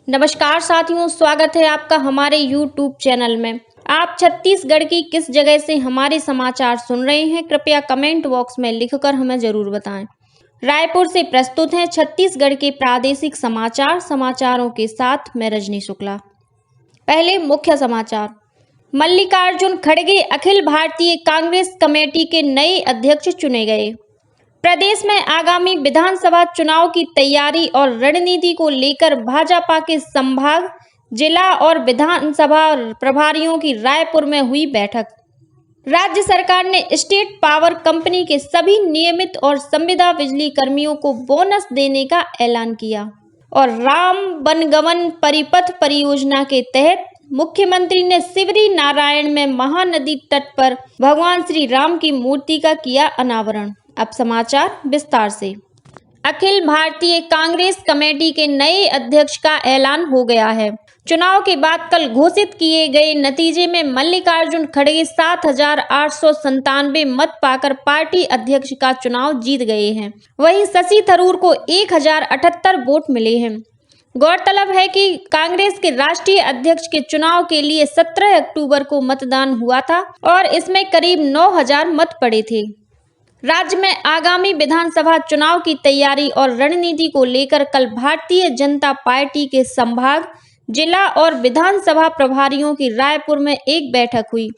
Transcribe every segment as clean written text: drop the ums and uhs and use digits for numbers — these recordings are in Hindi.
नमस्कार साथियों, स्वागत है आपका हमारे YouTube चैनल में। आप छत्तीसगढ़ की किस जगह से हमारे समाचार सुन रहे हैं, कृपया कमेंट बॉक्स में लिखकर हमें जरूर बताएं। रायपुर से प्रस्तुत हैं छत्तीसगढ़ के प्रादेशिक समाचारों के साथ मैं रजनी शुक्ला। पहले मुख्य समाचार। मल्लिकार्जुन खड़गे अखिल भारतीय कांग्रेस कमेटी के नए अध्यक्ष चुने गए। प्रदेश में आगामी विधानसभा चुनाव की तैयारी और रणनीति को लेकर भाजपा के संभाग, जिला और विधानसभा प्रभारियों की रायपुर में हुई बैठक। राज्य सरकार ने स्टेट पावर कंपनी के सभी नियमित और संविदा बिजली कर्मियों को बोनस देने का ऐलान किया। और राम वनगमन परिपथ परियोजना के तहत मुख्यमंत्री ने सिवरी नारायण में महानदी तट पर भगवान श्री राम की मूर्ति का किया अनावरण। अब समाचार विस्तार से। अखिल भारतीय कांग्रेस कमेटी के नए अध्यक्ष का ऐलान हो गया है। चुनाव के बाद कल घोषित किए गए नतीजे में मल्लिकार्जुन खड़गे 7,897 मत पाकर पार्टी अध्यक्ष का चुनाव जीत गए हैं। वहीं शशि थरूर को 1,078 वोट मिले हैं। गौरतलब है कि कांग्रेस के राष्ट्रीय अध्यक्ष के चुनाव के लिए 17 अक्टूबर को मतदान हुआ था और इसमें करीब 9,000 मत पड़े थे। राज्य में आगामी विधानसभा चुनाव की तैयारी और रणनीति को लेकर कल भारतीय जनता पार्टी के संभाग, जिला और विधानसभा प्रभारियों की रायपुर में एक बैठक हुई।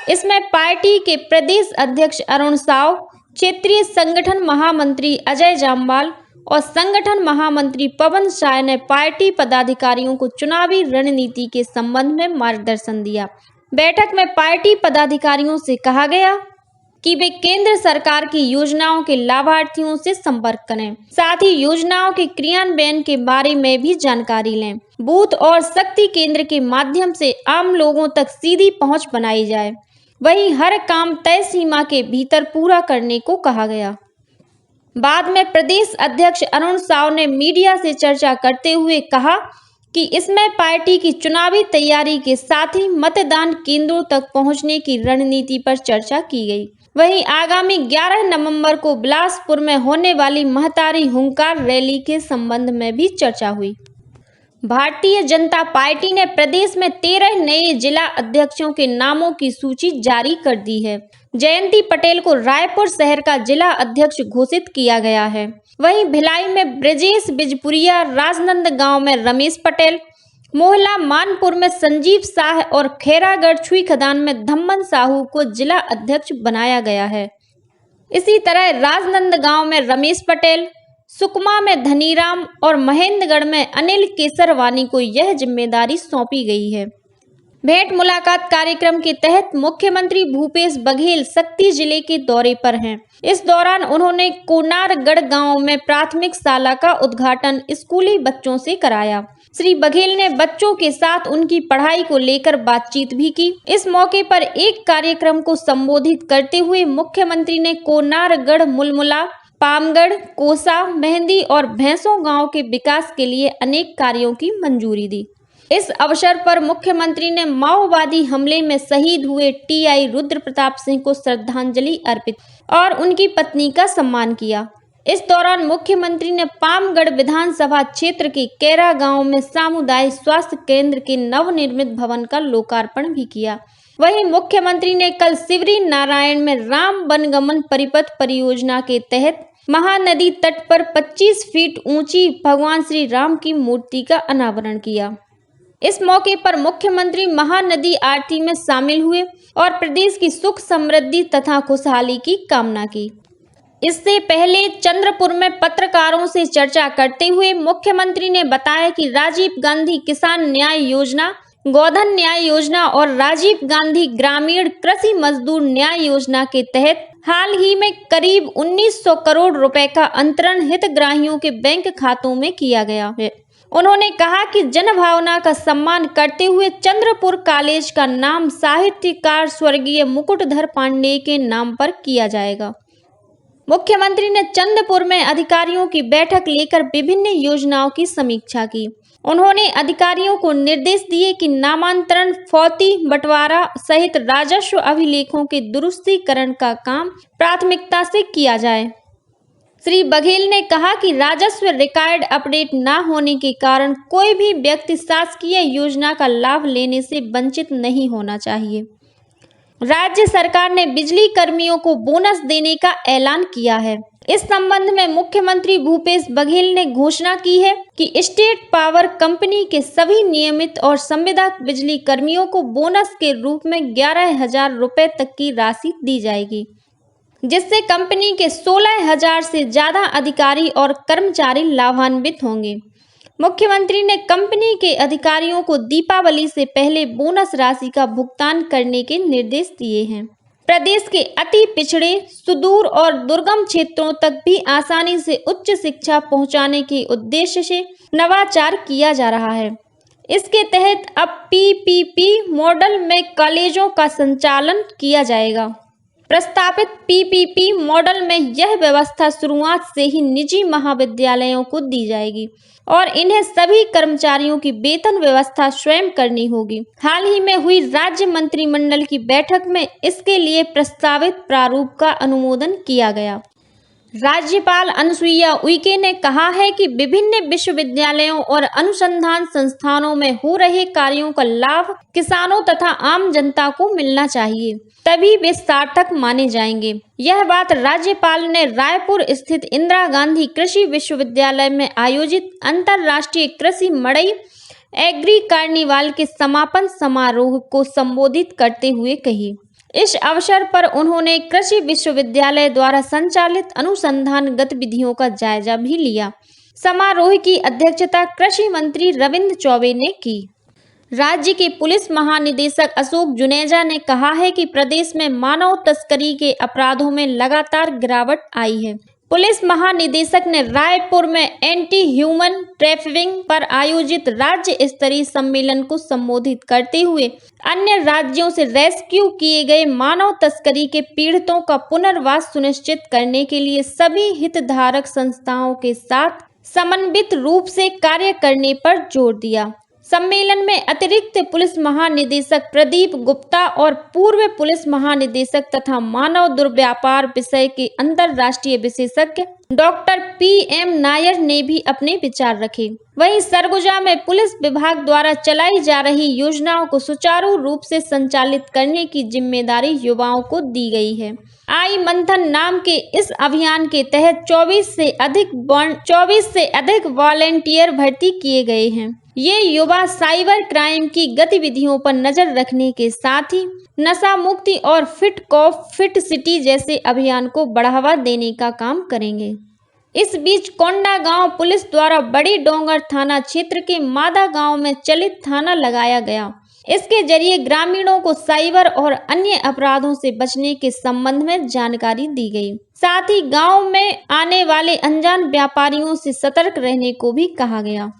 इसमें पार्टी के प्रदेश अध्यक्ष अरुण साव, क्षेत्रीय संगठन महामंत्री अजय जामवाल और संगठन महामंत्री पवन शाह ने पार्टी पदाधिकारियों को चुनावी रणनीति के संबंध में मार्गदर्शन दिया। बैठक में पार्टी पदाधिकारियों से कहा गया कि वे केंद्र सरकार की योजनाओं के लाभार्थियों से संपर्क करें, साथ ही योजनाओं के क्रियान्वयन के बारे में भी जानकारी लें। बूथ और शक्ति केंद्र के माध्यम से आम लोगों तक सीधी पहुंच बनाई जाए। वहीं हर काम तय सीमा के भीतर पूरा करने को कहा गया। बाद में प्रदेश अध्यक्ष अरुण साव ने मीडिया से चर्चा करते हुए कहा कि इसमें पार्टी की चुनावी तैयारी के साथ ही मतदान केंद्रों तक पहुंचने की रणनीति पर चर्चा की गई। वहीं आगामी 11 नवंबर को बिलासपुर में होने वाली महतारी हुंकार रैली के संबंध में भी चर्चा हुई। भारतीय जनता पार्टी ने प्रदेश में 13 नए जिला अध्यक्षों के नामों की सूची जारी कर दी है। जयंती पटेल को रायपुर शहर का जिला अध्यक्ष घोषित किया गया है। वहीं भिलाई में ब्रजेश बिजपुरिया, राजनांदगांव में रमेश पटेल, मोहला मानपुर में संजीव शाह और खैरागढ़ छुई खदान में धम्मन साहू को जिला अध्यक्ष बनाया गया है। इसी तरह राजनांदगांव में रमेश पटेल, सुकमा में धनीराम और महेंद्रगढ़ में अनिल केसरवानी को यह जिम्मेदारी सौंपी गई है। भेंट मुलाकात कार्यक्रम के तहत मुख्यमंत्री भूपेश बघेल शक्ति जिले के दौरे पर हैं। इस दौरान उन्होंने कोनारगढ़ गांव में प्राथमिक शाला का उद्घाटन स्कूली बच्चों से कराया। श्री बघेल ने बच्चों के साथ उनकी पढ़ाई को लेकर बातचीत भी की। इस मौके पर एक कार्यक्रम को संबोधित करते हुए मुख्यमंत्री ने कोनारगढ़, मुलमुला, पामगढ़, कोसा, मेहंदी और भैंसों गांव के विकास के लिए अनेक कार्यों की मंजूरी दी। इस अवसर पर मुख्यमंत्री ने माओवादी हमले में शहीद हुए टीआई रुद्र प्रताप सिंह को श्रद्धांजलि अर्पित और उनकी पत्नी का सम्मान किया। इस दौरान मुख्यमंत्री ने पामगढ़ विधानसभा क्षेत्र के कैरा गांव में सामुदायिक स्वास्थ्य केंद्र के नवनिर्मित भवन का लोकार्पण भी किया। वहीं मुख्यमंत्री ने कल सिवरी नारायण में राम वनगमन परिपथ परियोजना के तहत महानदी तट पर 25 फीट ऊंची भगवान श्री राम की मूर्ति का अनावरण किया। इस मौके पर मुख्यमंत्री महानदी आरती में शामिल हुए और प्रदेश की सुख समृद्धि तथा खुशहाली की कामना की। इससे पहले चंद्रपुर में पत्रकारों से चर्चा करते हुए मुख्यमंत्री ने बताया कि राजीव गांधी किसान न्याय योजना, गोधन न्याय योजना और राजीव गांधी ग्रामीण कृषि मजदूर न्याय योजना के तहत हाल ही में करीब 1900 करोड़ रुपए का अंतरण हितग्राहियों के बैंक खातों में किया गया है। उन्होंने कहा कि जनभावना का सम्मान करते हुए चंद्रपुर कॉलेज का नाम साहित्यकार स्वर्गीय मुकुटधर पांडेय के नाम पर किया जाएगा। मुख्यमंत्री ने चंद्रपुर में अधिकारियों की बैठक लेकर विभिन्न योजनाओं की समीक्षा की। उन्होंने अधिकारियों को निर्देश दिए कि नामांतरण, फौती बंटवारा सहित राजस्व अभिलेखों के दुरुस्तीकरण का काम प्राथमिकता से किया जाए। श्री बघेल ने कहा कि राजस्व रिकॉर्ड अपडेट न होने के कारण कोई भी व्यक्ति शासकीय योजना का लाभ लेने से वंचित नहीं होना चाहिए। राज्य सरकार ने बिजली कर्मियों को बोनस देने का ऐलान किया है। इस संबंध में मुख्यमंत्री भूपेश बघेल ने घोषणा की है कि स्टेट पावर कंपनी के सभी नियमित और संविदा बिजली कर्मियों को बोनस के रूप में 11,000 रुपए तक की राशि दी जाएगी, जिससे कंपनी के 16,000 से ज्यादा अधिकारी और कर्मचारी लाभान्वित होंगे। मुख्यमंत्री ने कंपनी के अधिकारियों को दीपावली से पहले बोनस राशि का भुगतान करने के निर्देश दिए हैं। प्रदेश के अति पिछड़े, सुदूर और दुर्गम क्षेत्रों तक भी आसानी से उच्च शिक्षा पहुंचाने के उद्देश्य से नवाचार किया जा रहा है। इसके तहत अब पीपीपी मॉडल में कॉलेजों का संचालन किया जाएगा। प्रस्तावित पीपीपी मॉडल में यह व्यवस्था शुरुआत से ही निजी महाविद्यालयों को दी जाएगी और इन्हें सभी कर्मचारियों की वेतन व्यवस्था स्वयं करनी होगी। हाल ही में हुई राज्य मंत्रिमंडल की बैठक में इसके लिए प्रस्तावित प्रारूप का अनुमोदन किया गया। राज्यपाल अनुसुईया उइके ने कहा है कि विभिन्न विश्वविद्यालयों और अनुसंधान संस्थानों में हो रहे कार्यों का लाभ किसानों तथा आम जनता को मिलना चाहिए, तभी वे सार्थक माने जाएंगे। यह बात राज्यपाल ने रायपुर स्थित इंदिरा गांधी कृषि विश्वविद्यालय में आयोजित अंतर्राष्ट्रीय कृषि मड़ई एग्री कार्निवाल के समापन समारोह को संबोधित करते हुए कही। इस अवसर पर उन्होंने कृषि विश्वविद्यालय द्वारा संचालित अनुसंधान गतिविधियों का जायजा भी लिया। समारोह की अध्यक्षता कृषि मंत्री रविंद्र चौबे ने की। राज्य के पुलिस महानिदेशक अशोक जुनेजा ने कहा है कि प्रदेश में मानव तस्करी के अपराधों में लगातार गिरावट आई है। पुलिस महानिदेशक ने रायपुर में एंटी ह्यूमन ट्रैफिकिंग पर आयोजित राज्य स्तरीय सम्मेलन को संबोधित करते हुए अन्य राज्यों से रेस्क्यू किए गए मानव तस्करी के पीड़ितों का पुनर्वास सुनिश्चित करने के लिए सभी हितधारक संस्थाओं के साथ समन्वित रूप से कार्य करने पर जोर दिया। सम्मेलन में अतिरिक्त पुलिस महानिदेशक प्रदीप गुप्ता और पूर्व पुलिस महानिदेशक तथा मानव दुर्व्यापार विषय के अंतर्राष्ट्रीय विशेषज्ञ डॉक्टर PM नायर ने भी अपने विचार रखे। वहीं सरगुजा में पुलिस विभाग द्वारा चलाई जा रही योजनाओं को सुचारू रूप से संचालित करने की जिम्मेदारी युवाओं को दी गई है। आई मंथन नाम के इस अभियान के तहत 24 से अधिक वॉलेंटियर भर्ती किए गए हैं। ये युवा साइबर क्राइम की गतिविधियों पर नजर रखने के साथ ही नशा मुक्ति और फिट कॉप फिट सिटी जैसे अभियान को बढ़ावा देने का काम करेंगे। इस बीच कोंडागांव पुलिस द्वारा बड़ी डोंगर थाना क्षेत्र के मादा गांव में चलित थाना लगाया गया। इसके जरिए ग्रामीणों को साइबर और अन्य अपराधों से बचने के संबंध में जानकारी दी गई। साथ ही गांव में आने वाले अनजान व्यापारियों से सतर्क रहने को भी कहा गया।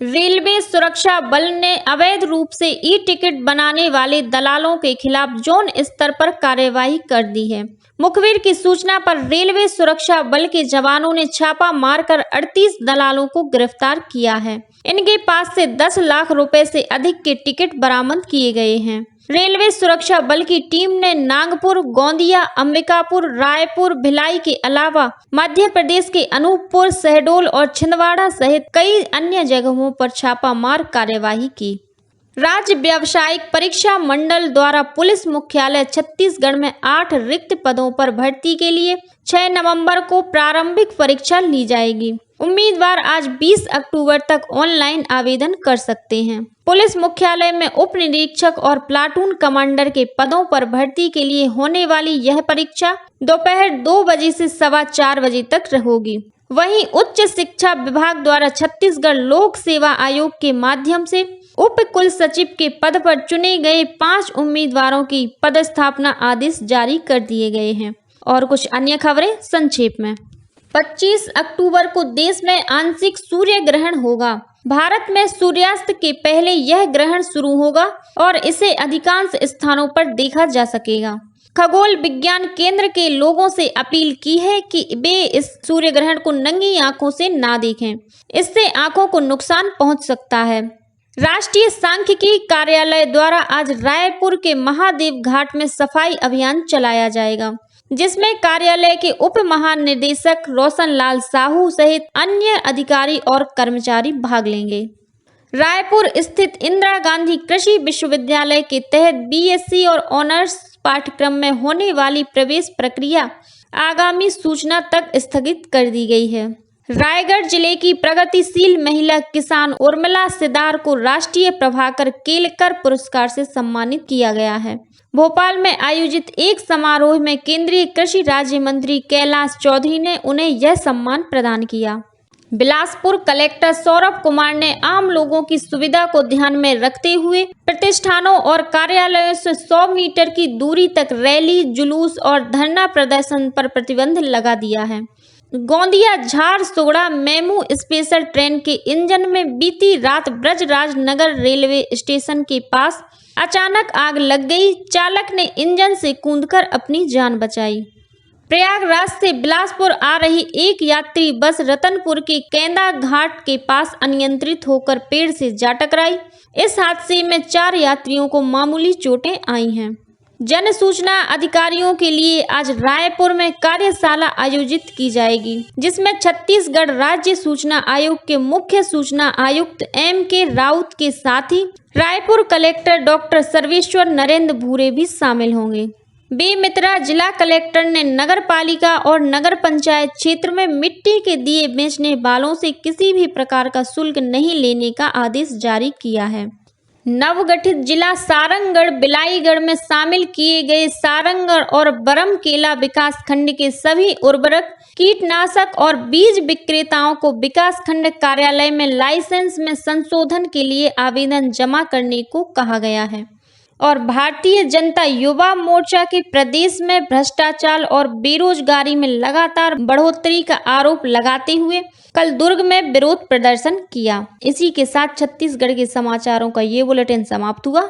रेलवे सुरक्षा बल ने अवैध रूप से ई-टिकट बनाने वाले दलालों के खिलाफ जोन स्तर पर कार्रवाई कर दी है। मुखबिर की सूचना पर रेलवे सुरक्षा बल के जवानों ने छापा मारकर 38 दलालों को गिरफ्तार किया है। इनके पास से 10 लाख रुपए से अधिक के टिकट बरामद किए गए हैं। रेलवे सुरक्षा बल की टीम ने नागपुर, गोंदिया, अंबिकापुर, रायपुर, भिलाई के अलावा मध्य प्रदेश के अनूपपुर, शहडोल और छिंदवाड़ा सहित कई अन्य जगहों पर छापामार कार्यवाही की। राज्य व्यावसायिक परीक्षा मंडल द्वारा पुलिस मुख्यालय छत्तीसगढ़ में 8 रिक्त पदों पर भर्ती के लिए 6 नवंबर को प्रारंभिक परीक्षा ली जाएगी। उम्मीदवार आज 20 अक्टूबर तक ऑनलाइन आवेदन कर सकते हैं। पुलिस मुख्यालय में उप निरीक्षक और प्लाटून कमांडर के पदों पर भर्ती के लिए होने वाली यह परीक्षा दोपहर 2 बजे से 4:15 बजे तक होगी। वहीं उच्च शिक्षा विभाग द्वारा छत्तीसगढ़ लोक सेवा आयोग के माध्यम से उप कुल सचिव के पद पर चुने गए 5 उम्मीदवारों की पदस्थापना आदेश जारी कर दिए गए हैं। और कुछ अन्य खबरें संक्षेप में। 25 अक्टूबर को देश में आंशिक सूर्य ग्रहण होगा। भारत में सूर्यास्त के पहले यह ग्रहण शुरू होगा और इसे अधिकांश स्थानों पर देखा जा सकेगा। खगोल विज्ञान केंद्र के लोगों से अपील की है कि वे इस सूर्य ग्रहण को नंगी आंखों से ना देखें, इससे आंखों को नुकसान पहुंच सकता है। राष्ट्रीय सांख्यिकी कार्यालय द्वारा आज रायपुर के महादेव घाट में सफाई अभियान चलाया जाएगा। जिसमें कार्यालय के उप महानिदेशक रोशन लाल साहू सहित अन्य अधिकारी और कर्मचारी भाग लेंगे। रायपुर स्थित इंदिरा गांधी कृषि विश्वविद्यालय के तहत बीएससी और ऑनर्स पाठ्यक्रम में होने वाली प्रवेश प्रक्रिया आगामी सूचना तक स्थगित कर दी गई है। रायगढ़ जिले की प्रगतिशील महिला किसान उर्मिला सिदार को राष्ट्रीय प्रभाकर केलकर पुरस्कार से सम्मानित किया गया है। भोपाल में आयोजित एक समारोह में केंद्रीय कृषि राज्य मंत्री कैलाश चौधरी ने उन्हें यह सम्मान प्रदान किया। बिलासपुर कलेक्टर सौरभ कुमार ने आम लोगों की सुविधा को ध्यान में रखते हुए प्रतिष्ठानों और कार्यालयों से 100 मीटर की दूरी तक रैली, जुलूस और धरना प्रदर्शन पर प्रतिबंध लगा दिया है। Gondia Jharsuguda MEMU special train के इंजन में बीती रात ब्रजराज नगर रेलवे स्टेशन के पास अचानक आग लग गई। चालक ने इंजन से कूदकर अपनी जान बचाई। प्रयागराज से बिलासपुर आ रही एक यात्री बस रतनपुर के केंदा घाट के पास अनियंत्रित होकर पेड़ से जा टकराई। इस हादसे में 4 यात्रियों को मामूली चोटें आई हैं। जन सूचना अधिकारियों के लिए आज रायपुर में कार्यशाला आयोजित की जाएगी, जिसमें छत्तीसगढ़ राज्य सूचना आयोग के मुख्य सूचना आयुक्त M.K. राउत के साथ ही रायपुर कलेक्टर डॉक्टर सर्वेश्वर नरेंद्र भूरे भी शामिल होंगे। बेमेतरा जिला कलेक्टर ने नगर पालिका और नगर पंचायत क्षेत्र में मिट्टी के दिए बेचने वालों से किसी भी प्रकार का शुल्क नहीं लेने का आदेश जारी किया है। नवगठित जिला सारंगगढ़ बिलाईगढ़ में शामिल किए गए सारंगगढ़ और बरमकेला विकास खंड के सभी उर्वरक, कीटनाशक और बीज विक्रेताओं को विकास खंड कार्यालय में लाइसेंस में संशोधन के लिए आवेदन जमा करने को कहा गया है। और भारतीय जनता युवा मोर्चा के प्रदेश में भ्रष्टाचार और बेरोजगारी में लगातार बढ़ोतरी का आरोप लगाते हुए कल दुर्ग में विरोध प्रदर्शन किया। इसी के साथ छत्तीसगढ़ के समाचारों का ये बुलेटिन समाप्त हुआ।